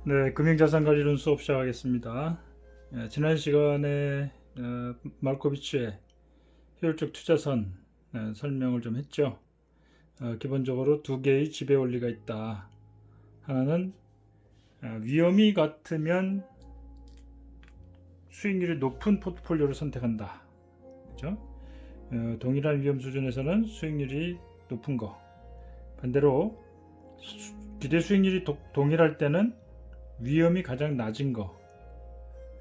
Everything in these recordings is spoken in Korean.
네, 금융자산관리론 수업 시작하겠습니다. 지난 시간에 말코비츠의 효율적 투자선 설명을 좀 했죠. 기본적으로 두 개의 지배 원리가 있다. 하나는 위험이 같으면 수익률이 높은 포트폴리오를 선택한다. 그죠? 동일한 위험 수준에서는 수익률이 높은 거. 반대로 기대 수익률이 동일할 때는 위험이 가장 낮은 거,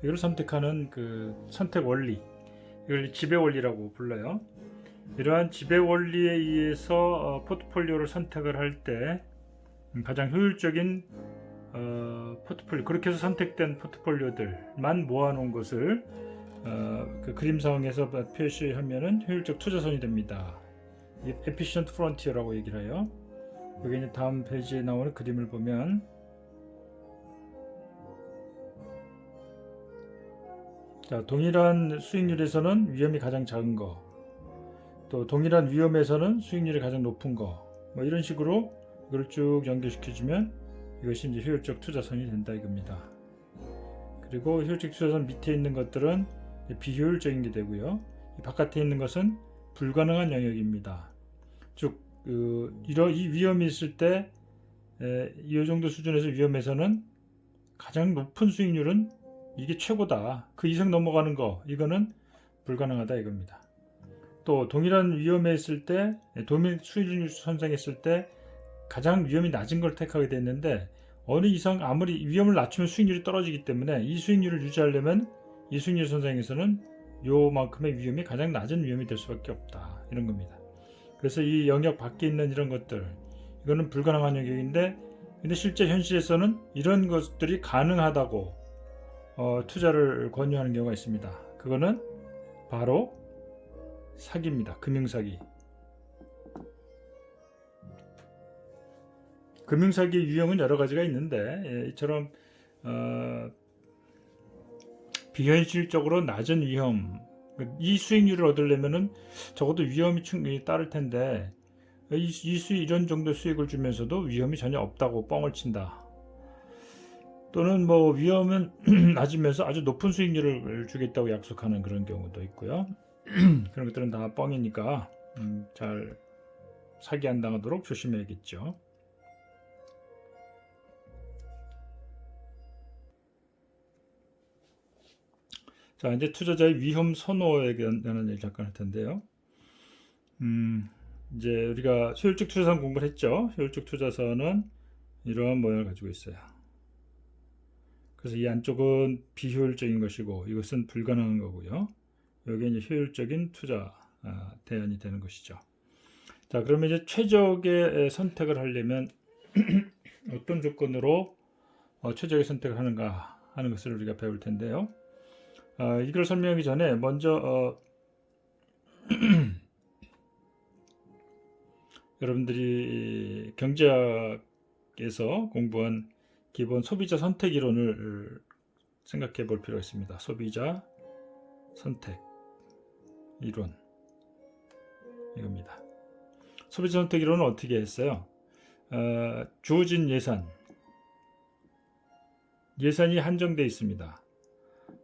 이걸 선택하는 그 선택 원리, 이걸 지배 원리라고 불러요. 이러한 지배 원리에 의해서 포트폴리오를 선택을 할 때 가장 효율적인 포트폴리오, 그렇게 해서 선택된 포트폴리오들만 모아놓은 것을 그 그림상에서 표시하면은 효율적 투자선이 됩니다. Efficient Frontier라고 얘기를 해요. 여기 이제 다음 페이지에 나오는 그림을 보면, 자, 동일한 수익률에서는 위험이 가장 작은 거, 또 동일한 위험에서는 수익률이 가장 높은 거, 뭐 이런 식으로 이걸 쭉 연결시켜주면 이것이 이제 효율적 투자선이 된다 이겁니다. 그리고 효율적 투자선 밑에 있는 것들은 비효율적인 게 되고요. 바깥에 있는 것은 불가능한 영역입니다. 즉, 이 위험이 있을 때, 이 정도 수준에서 위험에서는 가장 높은 수익률은 이게 최고다. 그 이상 넘어가는 거, 이거는 불가능하다 이겁니다. 또 동일한 위험에 있을 때, 동일 수익률 선상했을 때 가장 위험이 낮은 걸 택하게 됐는데, 어느 이상 아무리 위험을 낮추면 수익률이 떨어지기 때문에 이 수익률을 유지하려면 이 수익률 선상에서는 요만큼의 위험이 가장 낮은 위험이 될 수밖에 없다, 이런 겁니다. 그래서 이 영역 밖에 있는 이런 것들, 이거는 불가능한 영역인데, 근데 실제 현실에서는 이런 것들이 가능하다고 투자를 권유하는 경우가 있습니다. 그거는 바로 사기입니다. 금융사기. 금융사기 유형은 여러 가지가 있는데, 이처럼 비현실적으로 낮은 위험, 이 수익률을 얻으려면은 적어도 위험이 충분히 따를 텐데, 이런 정도 수익을 주면서도 위험이 전혀 없다고 뻥을 친다. 또는 뭐 위험은 낮으면서 아주 높은 수익률을 주겠다고 약속하는 그런 경우도 있고요. 그런 것들은 다 뻥이니까 잘 사기 안 당하도록 조심해야겠죠. 자, 이제 투자자의 위험 선호에 관한 얘기 잠깐 할 텐데요. 이제 우리가 효율적 투자선 공부를 했죠. 효율적 투자선은 이러한 모양을 가지고 있어요. 그래서 이 안쪽은 비효율적인 것이고 이것은 불가능한 거고요. 여기 이제 효율적인 투자 대안이 되는 것이죠. 자, 그러면 이제 최적의 선택을 하려면 어떤 조건으로 최적의 선택을 하는가 하는 것을 우리가 배울 텐데요. 이걸 설명하기 전에 먼저 여러분들이 경제학에서 공부한 기본 소비자 선택 이론을 생각해 볼 필요가 있습니다. 소비자 선택 이론, 이겁니다. 소비자 선택 이론은 어떻게 했어요? 주어진 예산이 한정되어 있습니다.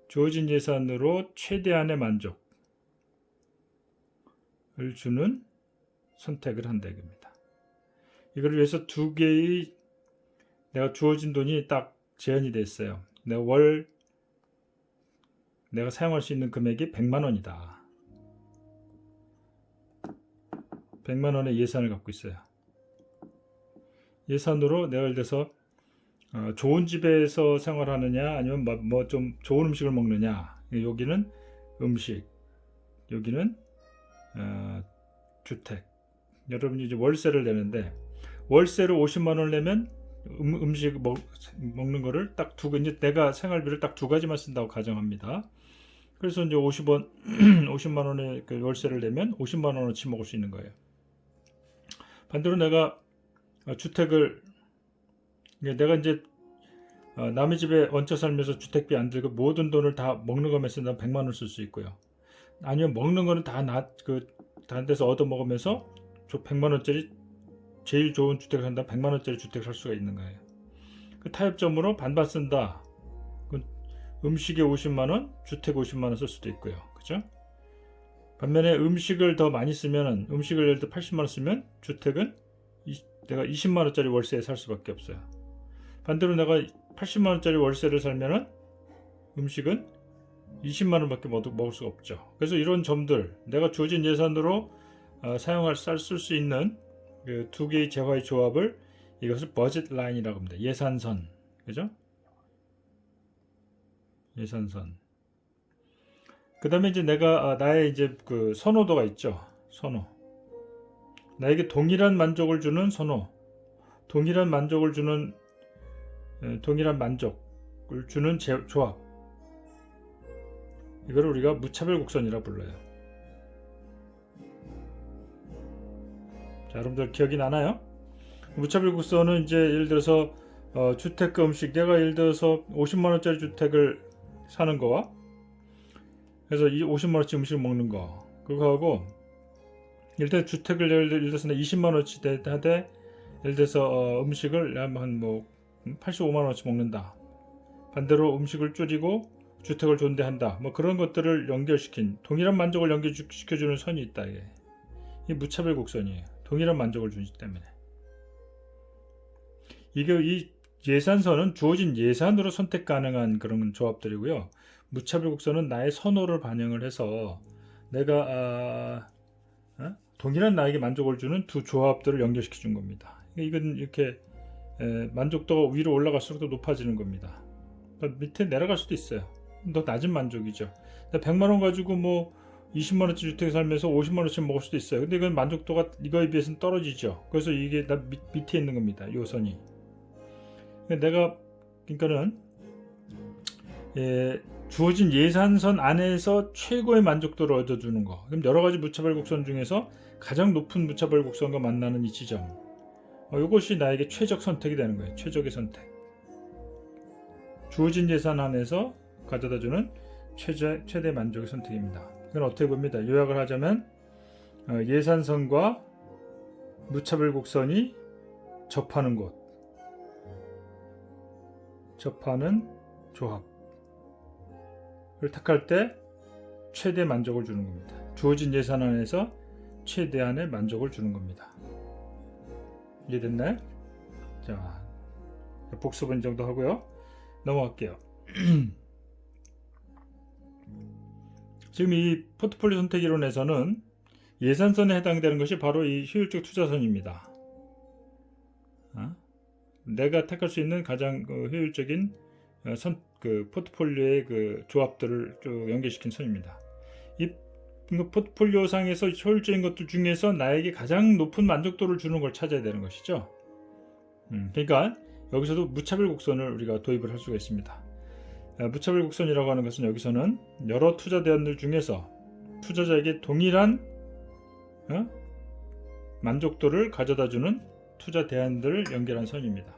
주어진 예산으로 최대한의 만족을 주는 선택을 한다 이겁니다. 이걸 위해서 두 개의, 내가 주어진 돈이 딱 제한이 됐어요. 내가 사용할 수 있는 금액이 100만 원이다. 100만 원의 예산을 갖고 있어요. 예산으로 내가 예를 들어서 좋은 집에서 생활하느냐, 아니면 뭐 좀 좋은 음식을 먹느냐. 여기는 음식, 여기는 주택. 여러분이 이제 월세를 내는데, 월세로 50만 원을 내면 음식 먹는 거를 딱 이제 내가 생활비를 딱 두 가지만 쓴다고 가정합니다. 그래서 이제 50만 원의 그 월세를 내면 50만 원어치 먹을 수 있는 거예요. 반대로 내가 내가 이제 남의 집에 얹혀 살면서 주택비 안 들고 모든 돈을 다 먹는 것만 쓴다면 100만 원 쓸 수 있고요. 아니면 먹는 거는 다른 데서 얻어 먹으면서 100만 원짜리 제일 좋은 주택을 산다면 100만 원짜리 주택을 살 수가 있는 거예요. 그 타협점으로 반반 쓴다. 음식에 50만원, 주택 50만원 쓸 수도 있고요. 그죠? 반면에 음식을 더 많이 쓰면, 음식을 예를 들어 80만원 쓰면 주택은 내가 20만원짜리 월세에 살 수밖에 없어요. 반대로 내가 80만원짜리 월세를 살면은 음식은 20만원밖에 먹을 수가 없죠. 그래서 이런 점들, 내가 주어진 예산으로 쓸 수 있는 그 두 개의 재화의 조합을, 이것을 버짓 라인이라고 합니다. 예산선. 그죠? 예산선. 그 다음에 이제 내가 나의 이제 그 선호도가 있죠. 선호. 나에게 동일한 만족을 주는 선호. 동일한 만족을 주는 조합. 이걸 우리가 무차별 곡선이라 불러요. 자, 여러분들 기억이 나나요? 무차별 곡선은 이제 예를 들어서 주택과 음식, 내가 예를 들어서 50만원짜리 주택을 사는 거와, 그래서 이 50만원치 음식을 먹는 거, 그거하고 예를 들어 주택을 예를 들어서 20만원치 하되 예를 들어서 음식을 한 뭐 85만원치 먹는다. 반대로 음식을 줄이고 주택을 존대한다. 뭐 그런 것들을 연결시킨 동일한 만족을 연결시켜주는 선이 있다. 이게 무차별 곡선이에요. 동일한 만족을 주기 때문에. 이 예산선은 주어진 예산으로 선택 가능한 그런 조합들이고요. 무차별 곡선은 나의 선호를 반영을 해서 내가 동일한 나에게 만족을 주는 두 조합들을 연결시켜 준 겁니다. 이건 이렇게 만족도가 위로 올라갈수록 더 높아지는 겁니다. 밑에 내려갈 수도 있어요. 더 낮은 만족이죠. 100만원 가지고 뭐 20만원짜리 주택에 살면서 50만원씩 먹을 수도 있어요. 근데 이건 만족도가 이거에 비해서는 떨어지죠. 그래서 이게 밑에 있는 겁니다. 요 선이. 그러니까는 주어진 예산선 안에서 최고의 만족도를 얻어주는 거. 그럼 여러 가지 무차별 곡선 중에서 가장 높은 무차별 곡선과 만나는 이 지점. 이것이 나에게 최적 선택이 되는 거예요. 최적의 선택. 주어진 예산 안에서 가져다주는 최대 만족의 선택입니다. 이건 어떻게 봅니다. 요약을 하자면 예산선과 무차별 곡선이 접하는 곳, 접하는 조합을 택할 때 최대 만족을 주는 겁니다. 주어진 예산 안에서 최대한의 만족을 주는 겁니다. 이해됐나요? 자, 복습은 이 정도 하고요. 넘어갈게요. 지금 이 포트폴리오 선택 이론에서는 예산선에 해당되는 것이 바로 이 효율적 투자선입니다. 내가 택할 수 있는 가장 효율적인 포트폴리오의 그 조합들을 쭉 연결시킨 선입니다. 이 포트폴리오 상에서 효율적인 것들 중에서 나에게 가장 높은 만족도를 주는 걸 찾아야 되는 것이죠. 그러니까 여기서도 무차별 곡선을 우리가 도입을 할 수가 있습니다. 무차별 곡선이라고 하는 것은 여기서는 여러 투자 대안들 중에서 투자자에게 동일한 만족도를 가져다주는 투자 대안들을 연결한 선입니다.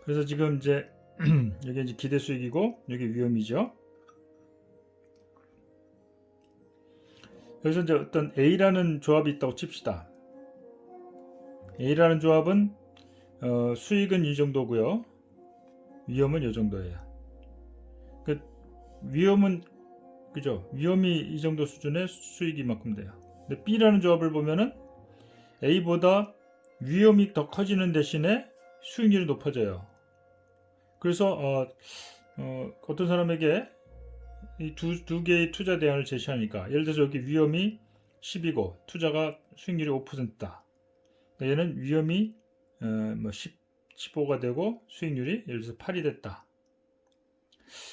그래서 지금 이제 여기 이제 기대 수익이고 여기 위험이죠. 여기서 이제 어떤 A라는 조합이 있다고 칩시다. A라는 조합은 수익은 이 정도고요. 위험은 이 정도예요. 그 위험은 그죠? 위험이 이 정도 수준의 수익이 이만큼 돼요. 근데 B라는 조합을 보면은 A보다 위험이 더 커지는 대신에 수익률이 높아져요. 그래서 어떤 사람에게 이 두 개의 투자 대안을 제시하니까, 예를 들어서 여기 위험이 10이고 투자가 수익률이 5%다. 얘는 위험이 15가 되고 수익률이 예를 들어서 8이 됐다.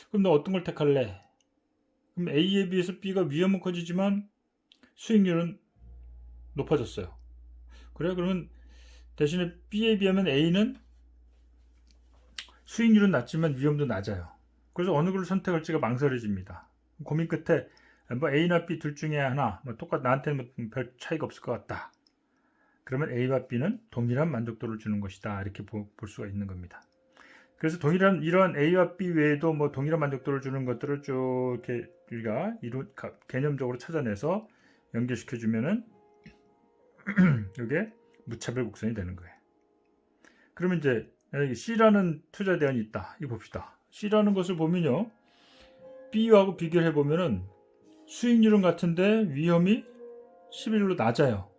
그럼 너 어떤 걸 택할래? 그럼 A에 비해서 B가 위험은 커지지만 수익률은 높아졌어요. 그래? 그러면 대신에 B에 비하면 A는 수익률은 낮지만 위험도 낮아요. 그래서 어느 걸 선택할지가 망설여집니다. 고민 끝에 뭐 A나 B 둘 중에 하나, 나한테는 별 차이가 없을 것 같다. 그러면 A와 B는 동일한 만족도를 주는 것이다. 이렇게 볼 수가 있는 겁니다. 그래서 이러한 A와 B 외에도 동일한 만족도를 주는 것들을 쭉 이렇게 우리가 개념적으로 찾아내서 연결시켜주면은 이게 무차별 곡선이 되는 거예요. 그러면 이제 여기 C라는 투자 대안이 있다. 이거 봅시다. C라는 것을 보면요, B하고 비교를 해보면은 수익률은 같은데 위험이 11로 낮아요.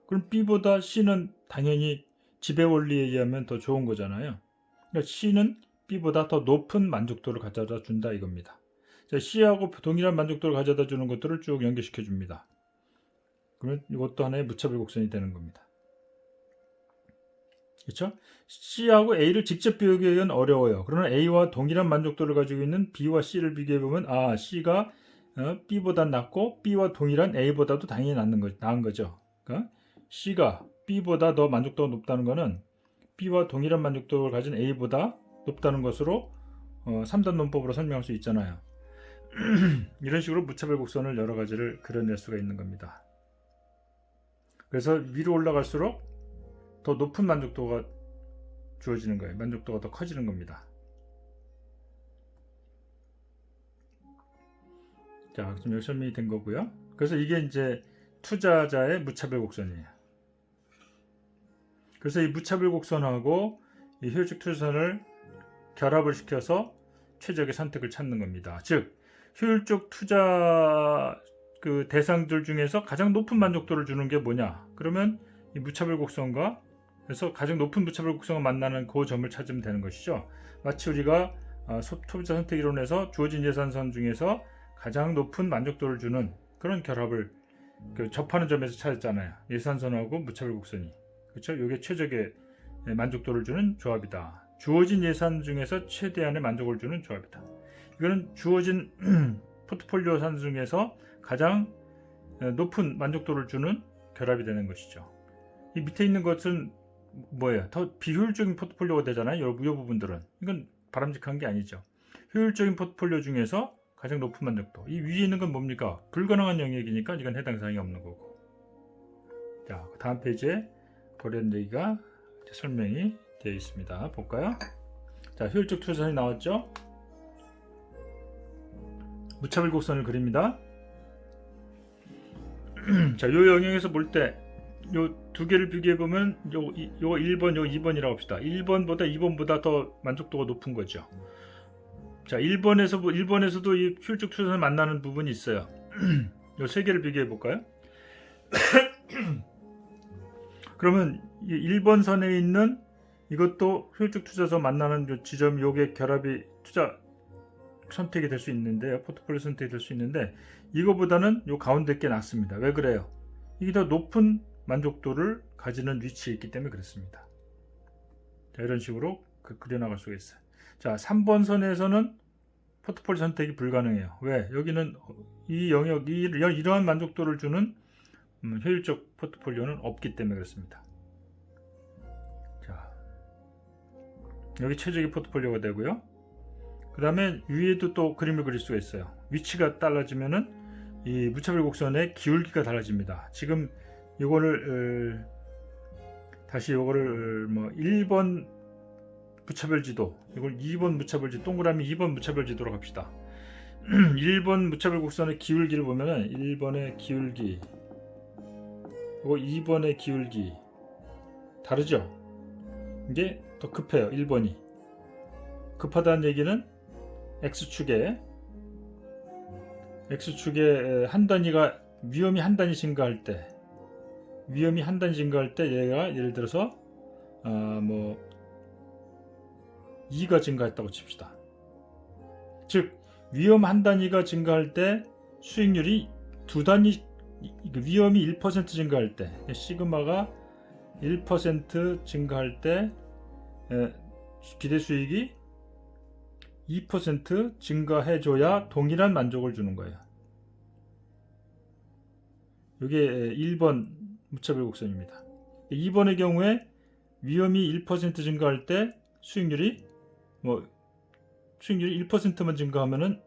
그럼 B보다 C는 당연히 지배 원리에 의하면 더 좋은 거잖아요. 그러니까 C는 B보다 더 높은 만족도를 가져다 준다 이겁니다. 자, C하고 동일한 만족도를 가져다 주는 것들을 쭉 연결시켜 줍니다. 그러면 이것도 하나의 무차별 곡선이 되는 겁니다. 그렇죠? C하고 A를 직접 비교하기는 어려워요. 그러나 A와 동일한 만족도를 가지고 있는 B와 C를 비교해보면 C가 B보다 낮고 B와 동일한 A보다도 당연히 나은 거죠. 그러니까 C가 B보다 더 만족도가 높다는 것은 B와 동일한 만족도를 가진 A보다 높다는 것으로 3단 논법으로 설명할 수 있잖아요. 이런 식으로 무차별 곡선을 여러 가지를 그려낼 수가 있는 겁니다. 그래서 위로 올라갈수록 더 높은 만족도가 주어지는 거예요. 만족도가 더 커지는 겁니다. 자, 지금 여기 설명이 된 거고요. 그래서 이게 이제 투자자의 무차별 곡선이에요. 그래서 이 무차별 곡선하고 이 효율적 투자선을 결합을 시켜서 최적의 선택을 찾는 겁니다. 즉, 효율적 투자 그 대상들 중에서 가장 높은 만족도를 주는 게 뭐냐? 그러면 이 무차별 곡선과 그래서 가장 높은 무차별 곡선을 만나는 그 점을 찾으면 되는 것이죠. 마치 우리가 소비자 선택 이론에서 주어진 예산선 중에서 가장 높은 만족도를 주는 그런 결합을 접하는 점에서 찾았잖아요. 예산선하고 무차별 곡선이. 그렇죠? 이게 최적의 만족도를 주는 조합이다. 주어진 예산 중에서 최대한의 만족을 주는 조합이다. 이거는 주어진 포트폴리오 산 중에서 가장 높은 만족도를 주는 결합이 되는 것이죠. 이 밑에 있는 것은 뭐예요? 더 비효율적인 포트폴리오가 되잖아요. 이 부분들은. 이건 바람직한 게 아니죠. 효율적인 포트폴리오 중에서 가장 높은 만족도. 이 위에 있는 건 뭡니까? 불가능한 영역이니까 이건 해당 사항이 없는 거고. 자, 다음 페이지에 그런 얘기가 설명이 되어 있습니다. 볼까요? 자, 효율적 투자선이 나왔죠? 무차별 곡선을 그립니다. 자, 요 영역에서 볼 때 요 두 개를 비교해 보면 요 1번, 요 2번이라고 합시다. 1번보다 2번보다 더 만족도가 높은 거죠. 자, 1번에서도 이 효율적 투자선을 만나는 부분이 있어요. 요 세 개를 비교해 볼까요? 그러면 이 1번 선에 있는 이것도 효율적 투자선 만나는 요 지점, 요게 결합이 투자 선택이 될 수 있는데요. 포트폴리오 선택이 될 수 있는데 이거보다는 요 가운데 게 낫습니다. 왜 그래요? 이게 더 높은 만족도를 가지는 위치에 있기 때문에 그렇습니다. 자, 이런 식으로 그려나갈 수가 있어요. 자, 3번 선에서는 포트폴리오 선택이 불가능해요. 왜? 여기는 이 영역이 이러한 만족도를 주는 효율적 포트폴리오는 없기 때문에 그렇습니다. 자, 여기 최적의 포트폴리오가 되고요. 그 다음에 위에도 또 그림을 그릴 수가 있어요. 위치가 달라지면은 이 무차별 곡선의 기울기가 달라집니다. 지금 이거를 다시 이거를 1번 무차별 지도, 이걸 2번 무차별 지도, 동그라미 2번 무차별 지도로 갑시다. 1번 무차별 곡선의 기울기를 보면은 1번의 기울기, 그리고 2번의 기울기 다르죠? 이게 더 급해요. 1번이 급하다는 얘기는 X축에 한 단위가 위험이 한 단위 증가할 때 얘가 예를 들어서 2가 증가했다고 칩시다. 즉 위험 한 단위가 증가할 때 수익률이 두 단위, 위험이 1% 증가할 때 시그마가 1% 증가할 때 기대 수익이 2% 증가해줘야 동일한 만족을 주는 거예요. 이게 1번 무차별 곡선입니다. 2번의 경우에 위험이 1% 증가할 때 수익률이 1%만 증가하면은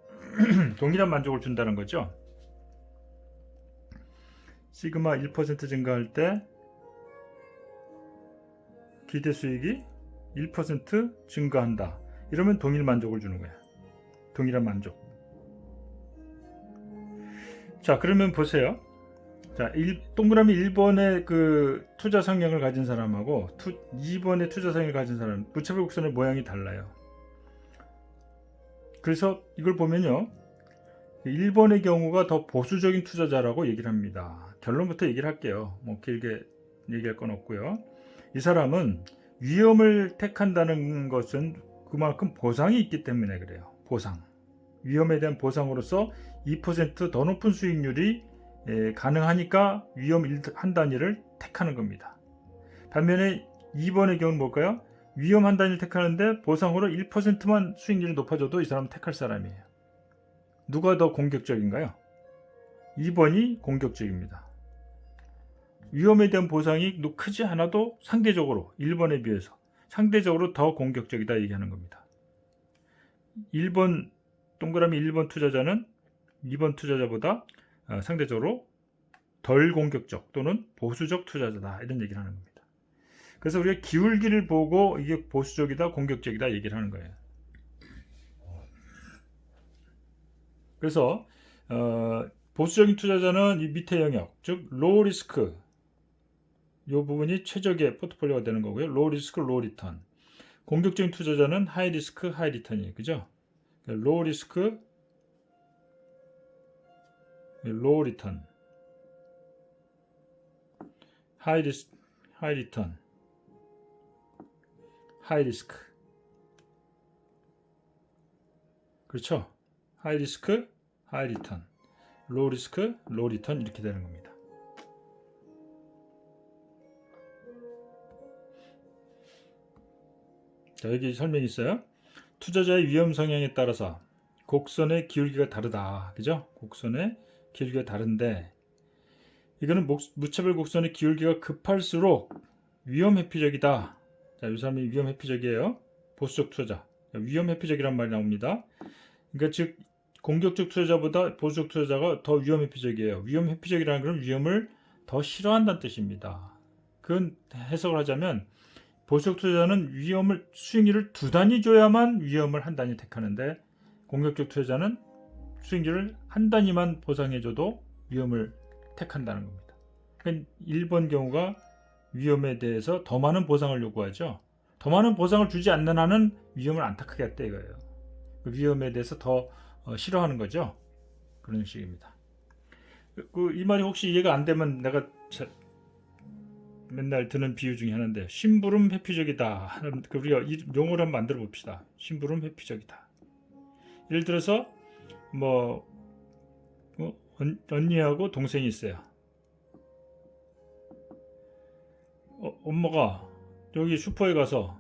동일한 만족을 준다는 거죠. 시그마 1% 증가할 때 기대 수익이 1% 증가한다. 이러면 동일 만족을 주는 거야. 동일한 만족. 자, 그러면 보세요. 자, 동그라미 1번의 그 투자 성향을 가진 사람하고 2번의 투자 성향을 가진 사람, 무차별 곡선의 모양이 달라요. 그래서 이걸 보면요, 1번의 경우가 더 보수적인 투자자라고 얘기를 합니다. 결론부터 얘기를 할게요. 뭐 길게 얘기할 건 없고요. 이 사람은 위험을 택한다는 것은 그만큼 보상이 있기 때문에 그래요. 보상. 위험에 대한 보상으로서 2% 더 높은 수익률이 가능하니까 위험 한 단위를 택하는 겁니다. 반면에 2번의 경우는 뭘까요? 위험 한 단위를 택하는데 보상으로 1%만 수익률이 높아져도 이 사람은 택할 사람이에요. 누가 더 공격적인가요? 2번이 공격적입니다. 위험에 대한 보상이 크지 않아도 상대적으로 1번에 비해서 상대적으로 더 공격적이다 얘기하는 겁니다. 1번 동그라미 1번 투자자는 2번 투자자보다 상대적으로 덜 공격적 또는 보수적 투자자다 이런 얘기를 하는 겁니다. 그래서 우리가 기울기를 보고 이게 보수적이다 공격적이다 얘기를 하는 거예요. 그래서 보수적인 투자자는 이 밑에 영역, 즉 로우 리스크 이 부분이 최적의 포트폴리오가 되는 거고요. 로우 리스크 로우 리턴. 공격적인 투자자는 하이 리스크 하이 리턴이에요. 그죠? 로우 리스크 로우 리턴, 하이 리스크 하이 리턴, 하이 리스크. 그렇죠? 하이 리스크, 하이 리턴, 로우 리스크, 로우 리턴 이렇게 되는 겁니다. 자, 여기 설명이 있어요. 투자자의 위험 성향에 따라서 곡선의 기울기가 다르다. 그죠? 곡선의 기울기가 다른데 이거는 무차별 곡선의 기울기가 급할수록 위험 회피적이다. 자, 이 사람이 위험 회피적이에요. 보수적 투자자. 위험 회피적이란 말이 나옵니다. 그러니까 즉 공격적 투자자보다 보수적 투자자가 더 위험 회피적이에요. 위험 회피적이라는 건 위험을 더 싫어한다는 뜻입니다. 그건 해석을 하자면 보수적 투자자는 위험을 수익률을 2단위 줘야만 위험을 한 단위 택하는데 공격적 투자자는 수익률을 한 단위만 보상해줘도 위험을 택한다는 겁니다. 그러니까 1번 경우가 위험에 대해서 더 많은 보상을 요구하죠. 더 많은 보상을 주지 않는 한은 위험을 안 택하겠다 이거예요. 위험에 대해서 더 싫어하는 거죠. 그런 식입니다. 이 말이 혹시 이해가 안 되면 내가 맨날 드는 비유 중에 하나인데 심부름 회피적이다. 우리가 이 용어를 한번 만들어 봅시다. 심부름 회피적이다. 예를 들어서 뭐 언니하고 동생이 있어요. 엄마가 여기 슈퍼에 가서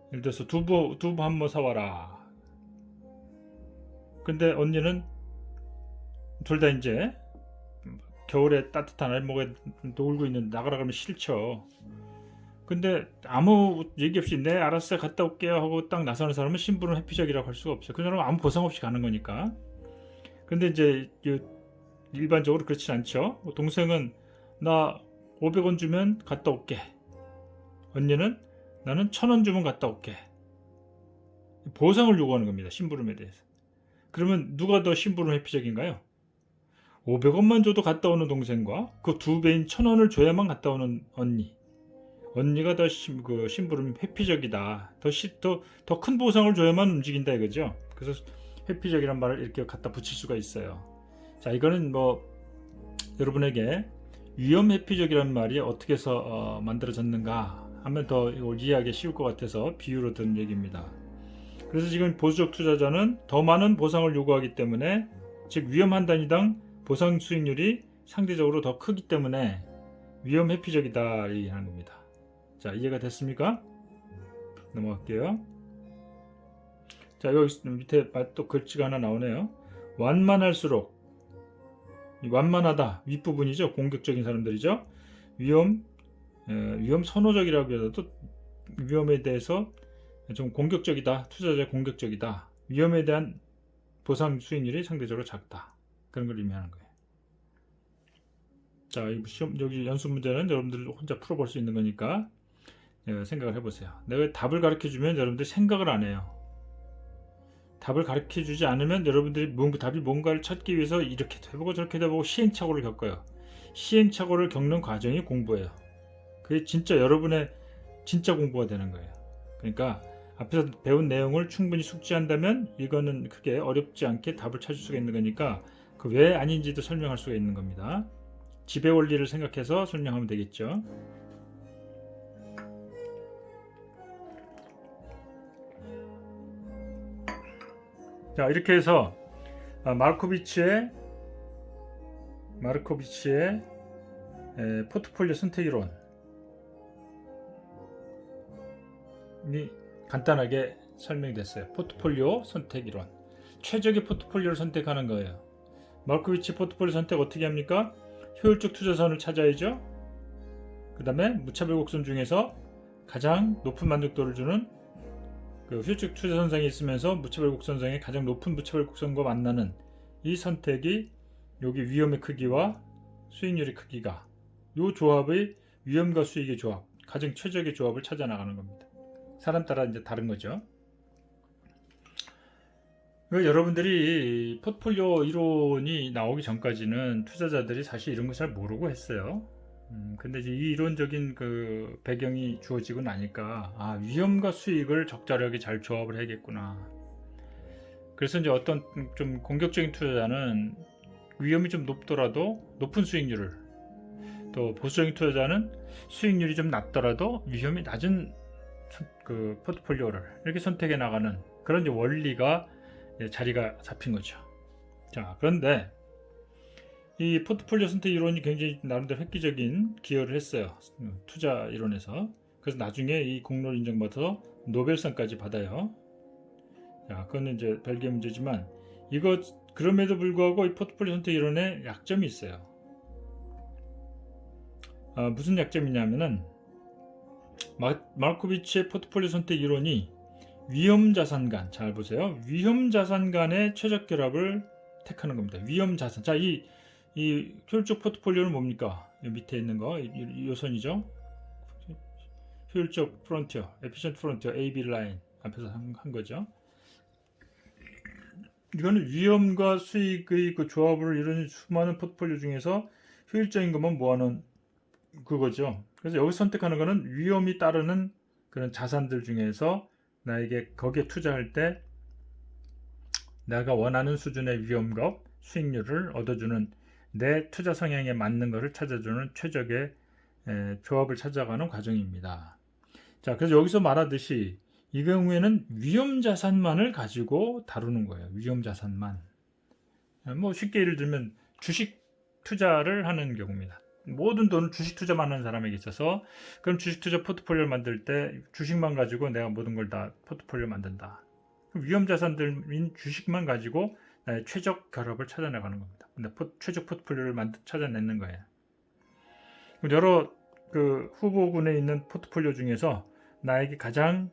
예를 들어서 두부 한번 사와라. 근데 언니는 둘 다 이제 겨울에 따뜻한 알목에 놀고 있는데 나가라 그러면 싫죠. 근데 아무 얘기 없이 네 알았어요 갔다 올게요 하고 딱 나서는 사람은 심부름 회피적이라고 할 수가 없어요. 그 사람은 아무 보상 없이 가는 거니까. 근데 이제 일반적으로 그렇지 않죠. 동생은 나 500원 주면 갔다 올게. 언니는 나는 1000원 주면 갔다 올게. 보상을 요구하는 겁니다. 심부름에 대해서. 그러면 누가 더 심부름 회피적인가요? 500원만 줘도 갔다 오는 동생과 그 2배인 1000원을 줘야만 갔다 오는 언니가 더 심부름 회피적이다. 더 큰 보상을 줘야만 움직인다 이거죠. 그래서 회피적이란 말을 이렇게 갖다 붙일 수가 있어요. 자, 이거는 뭐 여러분에게 위험 회피적이라는 말이 어떻게 해서 만들어졌는가 하면 더 이걸 이해하기 쉬울 것 같아서 비유로 든 얘기입니다. 그래서 지금 보수적 투자자는 더 많은 보상을 요구하기 때문에 즉 위험 한 단위당 보상 수익률이 상대적으로 더 크기 때문에 위험 회피적이다 얘기하는 겁니다. 자, 이해가 됐습니까? 넘어갈게요. 자, 여기 밑에 또 글씨가 하나 나오네요. 완만할수록, 완만하다 윗부분이죠. 공격적인 사람들이죠. 위험 선호적이라고 해도 위험에 대해서 좀 공격적이다. 투자자 공격적이다. 위험에 대한 보상 수익률이 상대적으로 작다. 그런 걸 의미하는 거예요. 자, 여기 연습 문제는 여러분들 혼자 풀어볼 수 있는 거니까 생각을 해보세요. 내가 답을 가르쳐주면 여러분들이 생각을 안 해요. 답을 가르쳐주지 않으면 여러분들이 답이 뭔가를 찾기 위해서 이렇게도 해보고 저렇게도 해보고 시행착오를 겪어요. 시행착오를 겪는 과정이 공부예요. 그게 진짜 여러분의 진짜 공부가 되는 거예요. 그러니까 앞에서 배운 내용을 충분히 숙지한다면 이거는 크게 어렵지 않게 답을 찾을 수가 있는 거니까 그 왜 아닌지도 설명할 수가 있는 겁니다. 지배 원리를 생각해서 설명하면 되겠죠. 자, 이렇게 해서 마르코비치의 포트폴리오 선택 이론이 간단하게 설명됐어요. 포트폴리오 선택 이론. 최적의 포트폴리오를 선택하는 거예요. 마르코비치 포트폴리오 선택 어떻게 합니까? 효율적 투자선을 찾아야죠. 그 다음에 무차별 곡선 중에서 가장 높은 만족도를 주는 그 효율적 투자선상에 있으면서 무차별 곡선상에 가장 높은 무차별 곡선과 만나는 이 선택이 여기 위험의 크기와 수익률의 크기가 이 조합의 위험과 수익의 조합, 가장 최적의 조합을 찾아 나가는 겁니다. 사람 따라 이제 다른 거죠. 여러분들이 포트폴리오 이론이 나오기 전까지는 투자자들이 사실 이런 거 잘 모르고 했어요. 근데 이제 이 이론적인 그 배경이 주어지고 나니까 위험과 수익을 적절하게 잘 조합을 해야겠구나. 그래서 이제 어떤 좀 공격적인 투자자는 위험이 좀 높더라도 높은 수익률을, 또 보수적인 투자자는 수익률이 좀 낮더라도 위험이 낮은 그 포트폴리오를 이렇게 선택해 나가는 그런 이제 원리가 자리가 잡힌 거죠. 자, 그런데 이 포트폴리오 선택 이론이 굉장히 나름대로 획기적인 기여를 했어요. 투자 이론에서. 그래서 나중에 이 공로를 인정받아서 노벨상까지 받아요. 자, 그건 이제 별개의 문제지만 그럼에도 불구하고 이 포트폴리오 선택 이론에 약점이 있어요. 무슨 약점이냐면은 마르코비치의 포트폴리오 선택 이론이 위험자산 간, 잘 보세요. 위험자산 간의 최적 결합을 택하는 겁니다. 위험자산. 자, 이 효율적 포트폴리오는 뭡니까? 밑에 있는 거, 이 선이죠. 효율적 프론티어, 에피션트 프론티어, AB 라인 앞에서 한 거죠. 이거는 위험과 수익의 그 조합을 이루는 수많은 포트폴리오 중에서 효율적인 것만 모아놓은 그거죠. 그래서 여기서 선택하는 거는 위험이 따르는 그런 자산들 중에서 나에게 거기에 투자할 때 내가 원하는 수준의 위험과 수익률을 얻어주는 내 투자 성향에 맞는 것을 찾아주는 최적의 조합을 찾아가는 과정입니다. 자, 그래서 여기서 말하듯이 이 경우에는 위험자산만을 가지고 다루는 거예요. 위험자산만. 뭐 쉽게 예를 들면 주식 투자를 하는 경우입니다. 모든 돈을 주식 투자만 하는 사람에게 있어서 그럼 주식 투자 포트폴리오를 만들 때 주식만 가지고 내가 모든 걸 다 포트폴리오 만든다. 위험자산들인 주식만 가지고 나의 최적 결합을 찾아나가는 겁니다. 근데 최적 포트폴리오를 찾아내는 거예요. 여러 그 후보군에 있는 포트폴리오 중에서 나에게 가장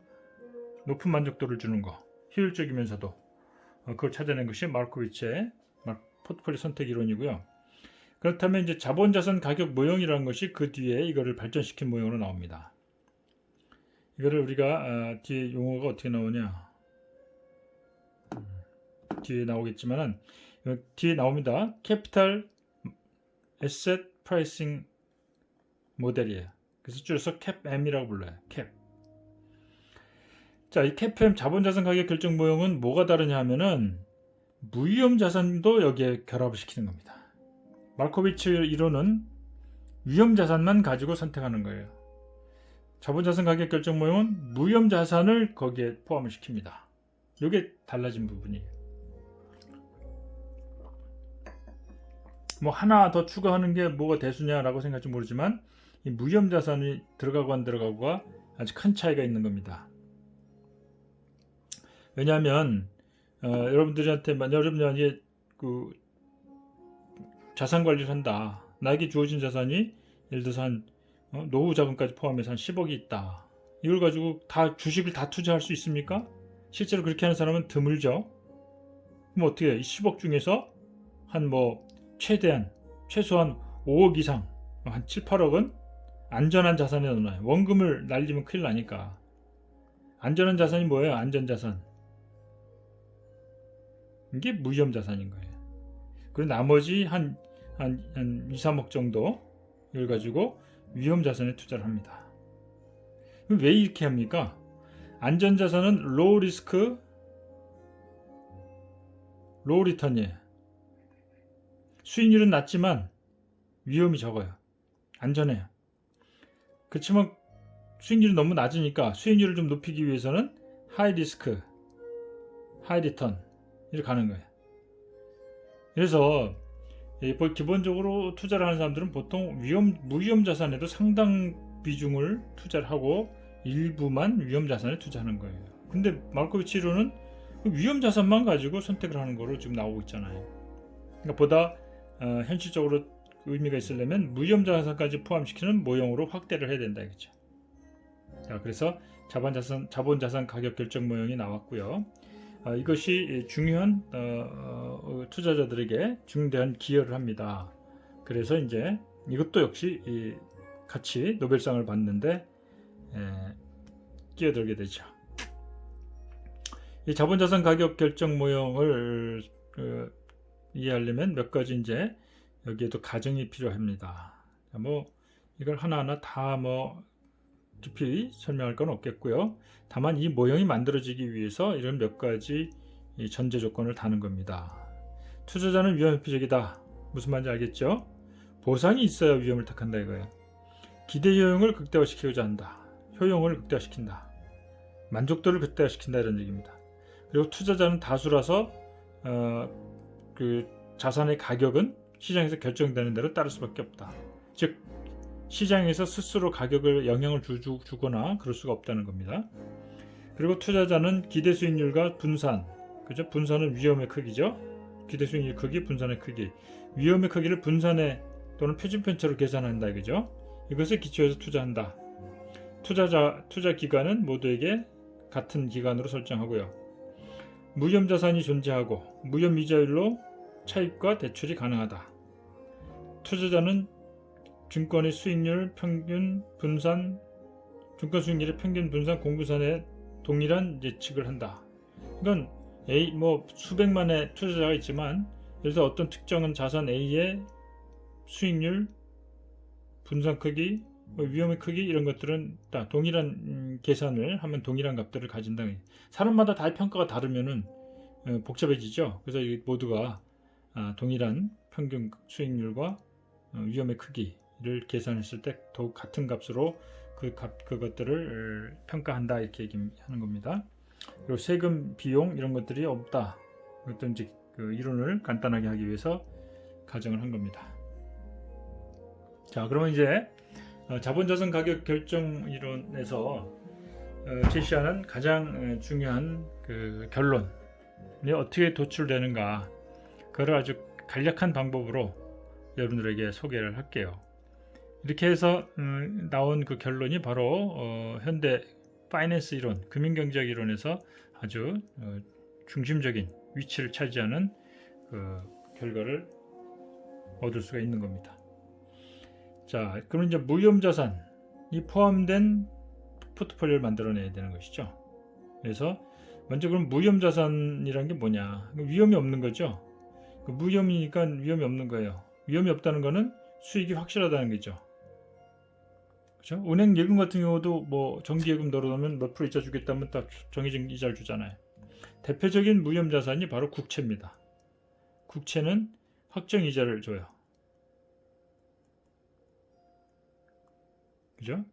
높은 만족도를 주는 거, 효율적이면서도 그걸 찾아낸 것이 마르코비치의 포트폴리오 선택 이론이고요. 그렇다면 이제 자본자산 가격 모형이라는 것이 그 뒤에 이거를 발전시킨 모형으로 나옵니다. 이거를 우리가 뒤에 용어가 어떻게 나오냐? 뒤에 나오겠지만은 뒤에 나옵니다. 캐피탈 에셋 프라이싱 모델이에요. 그래서 줄여서 CAPM이라고 불러요. CAP. 자, 이 CAPM 자본자산 가격 결정 모형은 뭐가 다르냐 하면은 무위험 자산도 여기에 결합을 시키는 겁니다. 마르코비치 이론은 위험 자산만 가지고 선택하는 거예요. 자본자산 가격 결정 모형은 무위험 자산을 거기에 포함을 시킵니다. 이게 달라진 부분이에요. 뭐 하나 더 추가하는 게 뭐가 대수냐라고 생각할지 모르지만 이 무위험 자산이 들어가고 안 들어가고가 아주 큰 차이가 있는 겁니다. 왜냐하면 여러분들한테 여러분이 그 자산 관리를 한다. 나에게 주어진 자산이 예를 들어서 한 노후 자금까지 포함해서 한 10억이 있다. 이걸 가지고 다 주식을 다 투자할 수 있습니까? 실제로 그렇게 하는 사람은 드물죠. 그럼 어떻게 해? 이 10억 중에서 한 최소한 5억 이상, 한 7, 8억은 안전한 자산에 넣어놔요. 원금을 날리면 큰일 나니까. 안전한 자산이 뭐예요? 안전자산. 이게 무위험 자산인 거예요. 그리고 나머지 한 한 2, 3억 정도를 가지고 위험 자산에 투자를 합니다. 왜 이렇게 합니까? 안전자산은 로우 리스크, 로우 리턴이에요. 수익률은 낮지만 위험이 적어요. 안전해요. 그렇지만 수익률이 너무 낮으니까 수익률을 좀 높이기 위해서는 하이 리스크, 하이 리턴을 가는 거예요. 그래서 기본적으로 투자를 하는 사람들은 보통 무위험 자산에도 상당 비중을 투자를 하고 일부만 위험 자산에 투자하는 거예요. 근데 말코비치로는 위험 자산만 가지고 선택을 하는 거로 지금 나오고 있잖아요. 그러니까 보다 현실적으로 의미가 있으려면 무위험 자산까지 포함시키는 모형으로 확대를 해야 된다 이거죠. 자, 그래서 자본 자산 가격 결정 모형이 나왔고요. 이것이 중요한 투자자들에게 중대한 기여를 합니다. 그래서 이제 이것도 역시 같이 노벨상을 받는데 끼어들게 되죠. 이 자본자산 가격 결정 모형을 이해하려면 몇 가지 이제 여기에도 가정이 필요합니다. 뭐 이걸 하나하나 다 깊이 설명할 건 없겠고요. 다만 이 모형이 만들어지기 위해서 이런 몇 가지 전제 조건을 다는 겁니다. 투자자는 위험회피적이다. 무슨 말인지 알겠죠? 보상이 있어야 위험을 택한다 이거예요. 기대 효용을 극대화시키고자 한다. 효용을 극대화시킨다. 만족도를 극대화시킨다 이런 얘기입니다. 그리고 투자자는 다수라서 그 자산의 가격은 시장에서 결정되는 대로 따를 수밖에 없다. 즉 시장에서 스스로 가격을 영향을 주거나 그럴 수가 없다는 겁니다. 그리고 투자자는 기대 수익률과 분산, 그죠? 분산은 위험의 크기죠. 기대 수익률 크기, 분산의 크기. 위험의 크기를 분산의 또는 표준 편차로 계산한다 이거죠. 이것을 기초해서 투자한다. 투자 기간은 모두에게 같은 기간으로 설정하고요. 무위험 자산이 존재하고 무위험 이자율로 차입과 대출이 가능하다. 투자자는 증권의 수익률 평균 분산, 증권 수익률의 평균 분산 공분산에 동일한 예측을 한다. 이건 수백만의 투자자가 있지만 예를 들어 어떤 특정한 자산 A의 수익률, 분산 크기, 위험의 크기 이런 것들은 다 동일한 계산을 하면 동일한 값들을 가진다. 사람마다 다 평가가 다르면은 복잡해지죠. 그래서 모두가 동일한 평균 수익률과 위험의 크기를 계산했을 때 더욱 같은 값으로 그것들을 평가한다 이렇게 얘기하는 겁니다. 그리고 세금, 비용 이런 것들이 없다. 어떤 그 이론을 간단하게 하기 위해서 가정을 한 겁니다. 자, 그러면 이제 자본자산 가격 결정 이론에서 제시하는 가장 중요한 그 결론이 어떻게 도출되는가, 그걸 아주 간략한 방법으로 여러분들에게 소개를 할게요. 이렇게 해서 나온 그 결론이 바로 현대 파이낸스 이론, 금융경제학 이론에서 아주 중심적인 위치를 차지하는 그 결과를 얻을 수가 있는 겁니다. 자, 그럼 이제 무위험자산이 포함된 포트폴리오를 만들어내야 되는 것이죠. 그래서 먼저 그럼 무위험자산이란 게 뭐냐? 위험이 없는 거죠. 무위험이니까 위험이 없는 거예요. 위험이 없다는 거는 수익이 확실하다는 거죠. 그렇죠? 은행 예금 같은 경우도 정기예금 넣어놓으면 몇 프로 이자 주겠다면 딱 정해진 이자를 주잖아요. 대표적인 무위험자산이 바로 국채입니다. 국채는 확정 이자를 줘요. 그죠?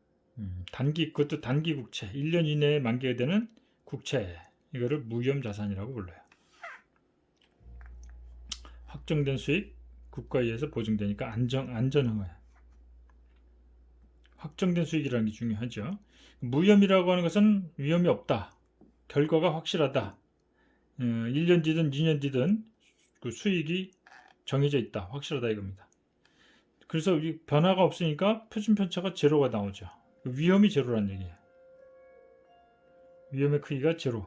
그것도 단기 국채, 1년 이내에 만기가 되는 국채, 이거를 무위험 자산이라고 불러요. 확정된 수익, 국가에 의해서 보증되니까 안전한 거예요. 확정된 수익이라는 게 중요하죠. 무위험이라고 하는 것은 위험이 없다. 결과가 확실하다. 1년 뒤든 2년 뒤든 그 수익이 정해져 있다. 확실하다 이겁니다. 그래서 변화가 없으니까 표준 편차가 제로가 나오죠. 위험이 제로란 얘기예요. 위험의 크기가 제로.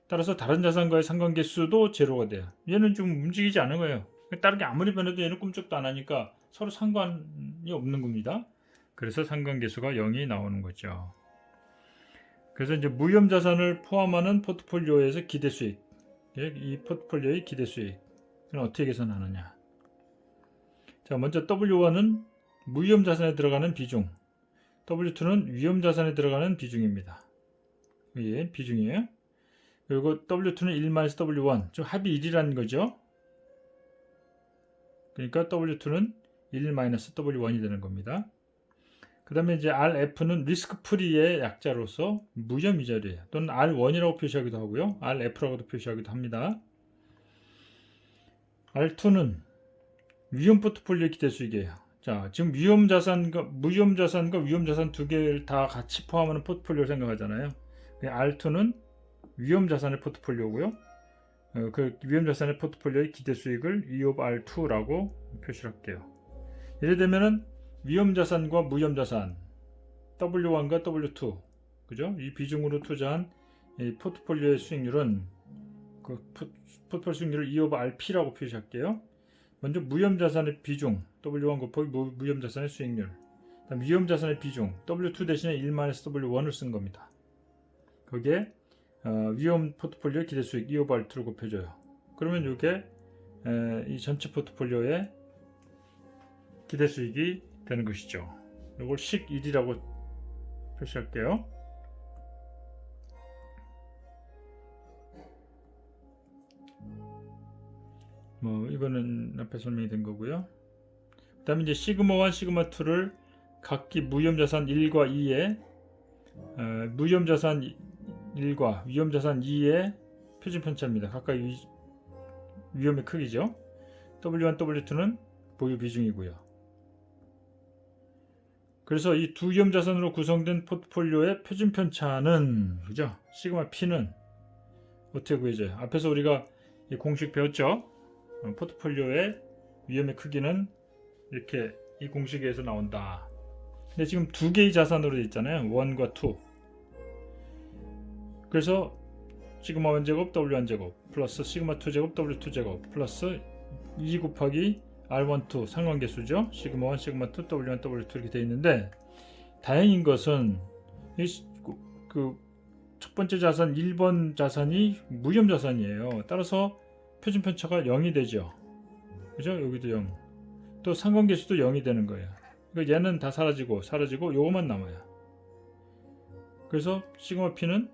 따라서 다른 자산과의 상관계수도 제로가 돼요. 얘는 좀 움직이지 않은 거예요. 다른 게 아무리 변해도 얘는 꿈쩍도 안 하니까 서로 상관이 없는 겁니다. 그래서 상관계수가 0이 나오는 거죠. 그래서 이제 무위험 자산을 포함하는 포트폴리오에서 기대수익, 이 포트폴리오의 기대수익은 어떻게 계산하느냐? 자, 먼저 W1은 무위험자산에 들어가는 비중, W2는 위험자산에 들어가는 비중입니다. 이게 비중이에요. 그리고 W2는 1-W1, 즉 합이 1이라는 거죠. 그러니까 W2는 1-W1이 되는 겁니다. 그 다음에 이제 RF는 리스크 프리의 약자로서 무위험 이자율이에요. 또는 R1이라고 표시하기도 하고요. RF라고도 표시하기도 합니다. R2는 위험 포트폴리오 기대 수익이에요. 자, 지금 무위험자산과 위험자산 두 개를 다 같이 포함하는 포트폴리오 생각하잖아요. R2는 위험자산의 포트폴리오고요. 그 위험자산의 포트폴리오의 기대 수익을 E of R2라고 표시를 할게요. 예를 들면은 위험자산과 무위험자산 W1과 W2, 그죠? 이 비중으로 투자한 이 포트폴리오의 수익률은 그 포트폴리오 수익률을 E of RP라고 표시할게요. 먼저 무위험자산의 비중 W1 곱하기 무위험자산의 수익률, 그다음 위험자산의 비중 W2 대신에 1-W1을 쓴 겁니다. 거기에 위험 포트폴리오 기대 수익 E of R2를 곱해줘요. 그러면 이게 이 전체 포트폴리오의 기대 수익이 되는 것이죠. 이걸 식 1이라고 표시할게요. 이거는 앞에 설명이 된 거고요. 그 다음에 이제 시그마1, 시그마2를 각기 무위험자산 1과 2에 무위험자산 1과 위험자산 2의 표준 편차입니다. 각각 위험의 크기죠. W1, W2는 보유 비중이고요. 그래서 이 두 위험자산으로 구성된 포트폴리오의 표준 편차는, 그죠? 시그마 P는 어떻게 구해져요? 앞에서 우리가 이 공식 배웠죠? 포트폴리오의 위험의 크기는 이렇게 이 공식에서 나온다. 근데 지금 두 개의 자산으로 되어 있잖아요. 1과 2. 그래서 시그마 1제곱 W1 제곱 플러스 시그마 2 제곱 W2 제곱 플러스 2 곱하기 R12 상관계수죠. 시그마 1, 시그마 2, W1, W2 이렇게 되어 있는데, 다행인 것은 그 첫 번째 자산 1번 자산이 무위험 자산이에요. 따라서 표준 편차가 0이 되죠. 그죠? 여기도 0. 또 상관계수도 0이 되는 거예요. 그러니까 얘는 다 사라지고 요거만 남아요. 그래서 시그마 P는,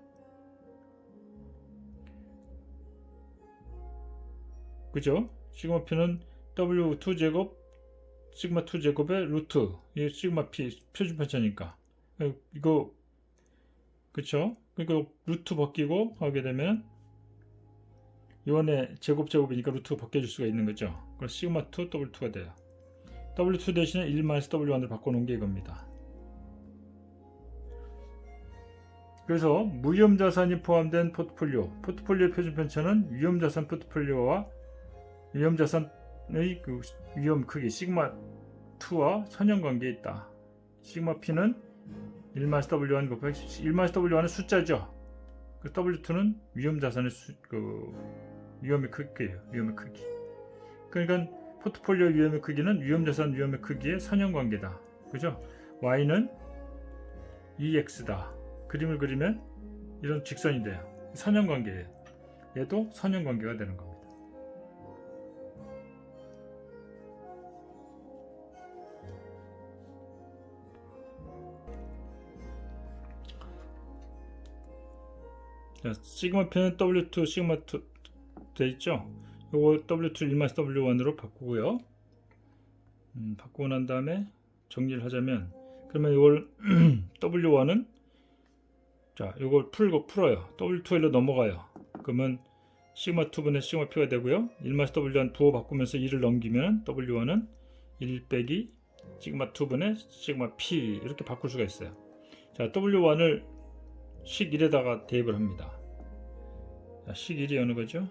그죠? 시그마 P는 W2 제곱 시그마 2 제곱의 루트, 이 시그마 P 표준 편차니까 이거, 그쵸? 그러니까 루트 벗기고 하게 되면 이번에 제곱이니까 루트 벗겨줄 수가 있는 거죠. 그래서 시그마 2 W2가 돼요. W2 대신에 1-W1을 바꿔놓은 게 이겁니다. 그래서 무위험자산이 포함된 포트폴리오 표준 편차는 위험자산 포트폴리오와 위험자산의 그 위험 크기 시그마 2와 선형관계에 있다. 시그마 P는 1-W1 곱하기 1-W1은 숫자죠. 그 W2는 위험자산의 위험의 크기예요. 위험의 크기. 그러니까 포트폴리오 위험의 크기는 위험자산 위험의 크기의 선형관계다. 그죠? Y는 EX다. 그림을 그리면 이런 직선이 돼요. 선형관계예요. 얘도 선형관계가 되는 겁니다. 자, 시그마 P는 W2, 시그마 2 돼 있죠? 요거 W2 1-W1으로 바꾸고요. 바꾸고 난 다음에 정리를 하자면, 그러면 이걸 W1은, 자, 이걸 풀어요. W2로 넘어가요. 그러면 시그마 2분의 시그마 P가 되고요. 1-W1 부호 바꾸면서 2를 넘기면 W1은 1 빼기 시그마 2분의 시그마 P 이렇게 바꿀 수가 있어요. 자, W1을 식 1에다가 대입을 합니다. 자, 식 1이 어느 거죠?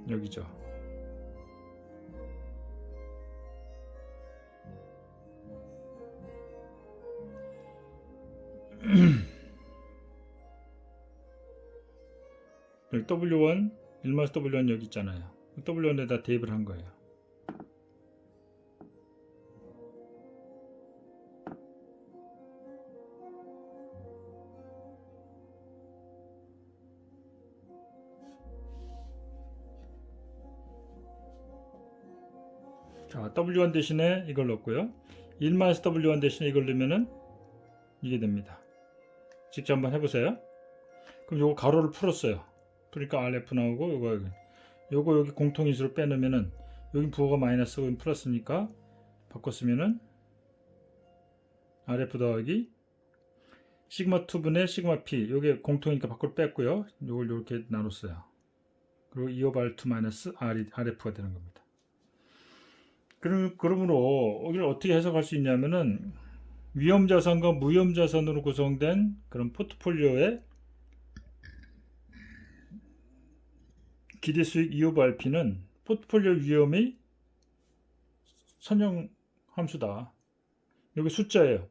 여기죠. W1, 1-W1 여기 있잖아요. W1에다 대입을 한 거예요. 자, W1 대신에 이걸 넣고요. 1-W1 대신에 이걸 넣으면은 이게 됩니다. 직접 한번 해보세요. 그럼 요거 가로를 풀었어요. 그러니까 RF 나오고 요거 여기 공통인수로 빼놓으면은 여기 부호가 마이너스 여기 플러스니까 바꿨으면은 RF 더하기 시그마 2분의 시그마 P, 요게 공통이니까 밖으로 뺐고요. 요걸 이렇게 나눴어요. 그리고 2/R2 마이너스 RF가 되는 겁니다. 그러므로 여기를 어떻게 해석할 수 있냐면은 위험자산과 무위험자산으로 구성된 그런 포트폴리오의 기대수익 E/RP는 포트폴리오 위험의 선형 함수다. 여기 숫자예요.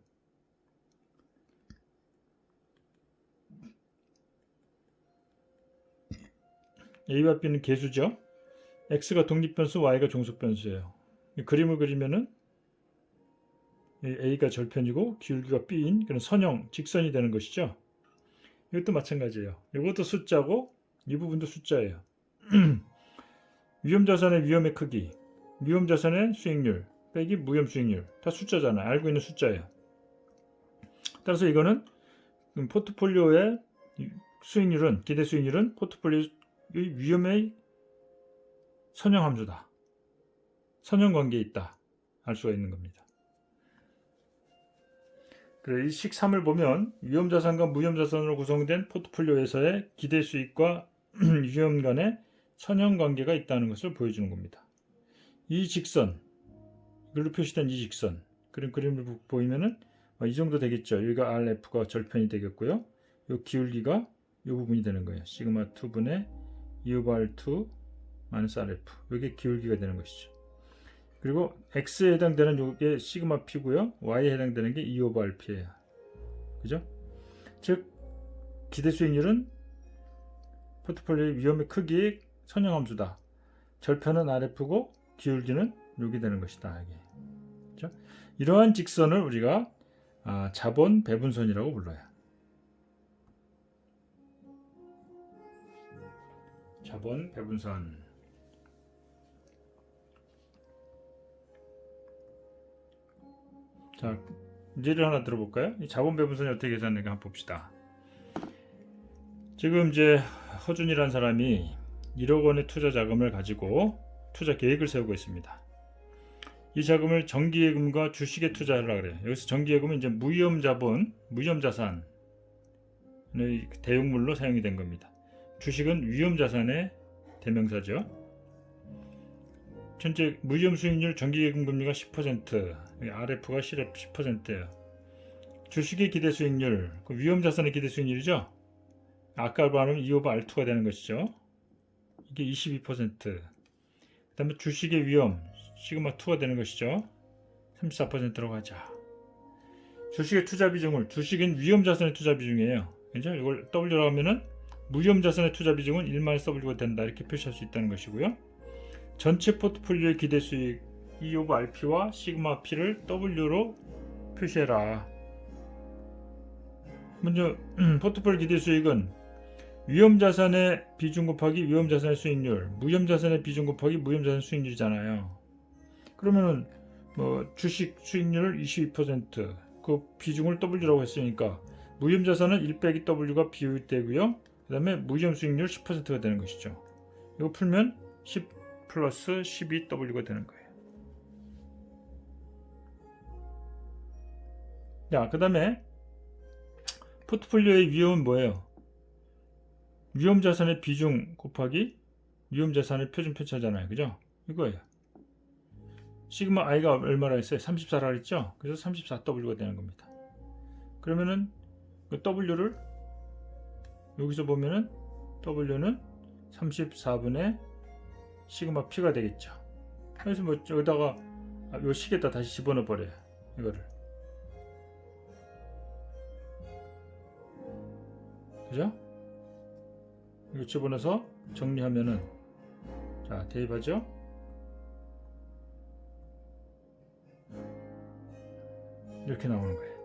A와 B는 개수죠. X가 독립변수, Y가 종속변수예요. 그림을 그리면은 A가 절편이고 기울기가 B인 그런 선형, 직선이 되는 것이죠. 이것도 마찬가지예요. 이것도 숫자고 이 부분도 숫자예요. 위험자산의 위험의 크기, 위험자산의 수익률 빼기 무위험 수익률, 다 숫자잖아요. 알고 있는 숫자예요. 따라서 이거는 포트폴리오의 수익률은, 기대 수익률은 포트폴리오의 위험의 선형 함수다. 선형 관계에 있다. 알 수가 있는 겁니다. 그래, 이 식 3을 보면 위험자산과 무위험자산으로 구성된 포트폴리오에서의 기대 수익과 위험 간의 선형 관계가 있다는 것을 보여주는 겁니다. 이 직선, 이걸로 표시된 이 직선, 그런 그림을 보이면은 이 정도 되겠죠. 여기가 RF가 절편이 되겠고요. 이 기울기가 이 부분이 되는 거예요. 시그마 2분의 2/R2 마이너스 RF. 이게 기울기가 되는 것이죠. 그리고 X에 해당되는 이게 시그마 P고요. Y에 해당되는 게 2/RP예요. 그죠? 즉 기대 수익률은 포트폴리오의 위험의 크기의 선형함수다. 절편은 RF고 기울기는 여기 되는 것이다. 이게. 그렇죠? 이러한 직선을 우리가 자본 배분선이라고 불러요. 자본 배분선. 자, 문제를 하나 들어볼까요? 이 자본 배분선이 어떻게 계산되는가 한번 봅시다. 지금 이제 허준이라는 사람이 1억 원의 투자 자금을 가지고 투자 계획을 세우고 있습니다. 이 자금을 정기예금과 주식에 투자하려고 그래요. 여기서 정기예금은 이제 무위험 자본, 무위험 자산의 대용물로 사용이 된 겁니다. 주식은 위험 자산의 대명사죠. 현재 무위험 수익률 정기예금 금리가 10%, RF가 10%예요. 주식의 기대 수익률, 위험 자산의 기대 수익률이죠. 아까 말하면 2/R2가 되는 것이죠. 이게 22%. 그 다음에 주식의 위험, 시그마 2가 되는 것이죠. 34%라고 하자. 주식의 투자 비중을, 주식은 위험 자산의 투자 비중이에요. 그죠? 이걸 W라고 하면은 무위험 자산의 투자 비중은 1-W가 된다. 이렇게 표시할 수 있다는 것이고요. 전체 포트폴리오의 기대 수익 E/RP와 시그마 P를 W로 표시해라. 먼저 포트폴리오 기대 수익은 위험 자산의 비중 곱하기 위험 자산의 수익률, 무위험 자산의 비중 곱하기 무위험 자산의 수익률이잖아요. 그러면은 주식 수익률 22%, 그 비중을 W라고 했으니까 무위험 자산은 1 빼기 W가 비율되고요. 그 다음에 무위험 수익률 10%가 되는 것이죠. 이거 풀면 10 플러스 12W가 되는 거예요. 자, 그 다음에 포트폴리오의 위험은 뭐예요? 위험 자산의 비중 곱하기 위험 자산의 표준 표차잖아요. 그죠? 이거예요. 시그마 i가 얼마라 했어요? 34라 했죠? 그래서 34W가 되는 겁니다. 그러면은 그 W를 여기서 보면은 W는 34분의 시그마 P가 되겠죠. 그래서 여기다가 요 식에다 다시 집어넣어 버려요. 이거를. 그죠? 이거 집어넣어서 정리하면은, 자, 대입하죠? 이렇게 나오는 거예요.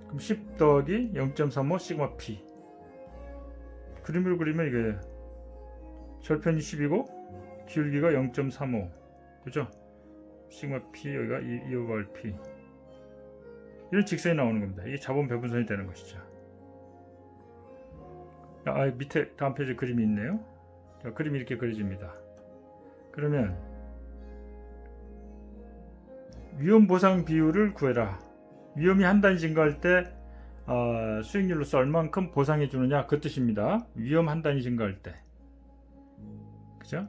그럼 10 더하기 0.35 시그마 P. 그림을 그리면 이게 절편이 10이고 기울기가 0.35, 그죠? 시그마 P 여기가 2/r P. 이런 직선이 나오는 겁니다. 이게 자본 배분선이 되는 것이죠. 밑에 다음 페이지 그림이 있네요. 자, 그림이 이렇게 그려집니다. 그러면 위험 보상 비율을 구해라. 위험이 한 단위 증가할 때 수익률로서 얼만큼 보상해 주느냐 그 뜻입니다. 위험 한 단위 증가할 때, 그죠?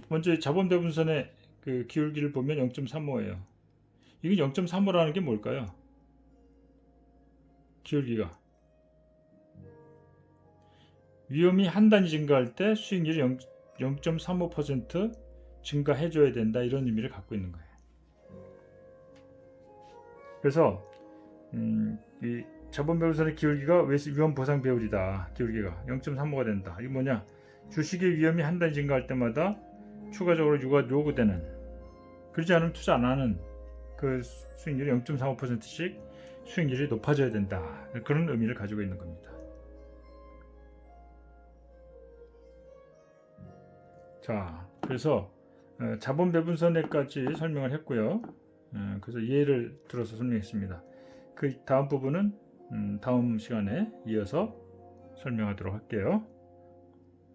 먼저 자본 배분선의 그 기울기를 보면 0.35예요. 이건 0.35라는 게 뭘까요? 기울기가 위험이 한 단위 증가할 때 수익률이 0.35% 증가해 줘야 된다, 이런 의미를 갖고 있는 거예요. 그래서 이 자본 배분선의 기울기가 위험 보상 비율이다. 기울기가 0.35가 된다. 이게 뭐냐? 주식의 위험이 한 단위 증가할 때마다 추가적으로 요구되는, 그렇지 않으면 투자 안 하는 그 수익률이 0.35%씩 수익률이 높아져야 된다. 그런 의미를 가지고 있는 겁니다. 자, 그래서 자본 배분선에까지 설명을 했고요. 그래서 예를 들어서 설명했습니다. 그 다음 부분은 다음 시간에 이어서 설명하도록 할게요.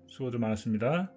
수고들 많았습니다.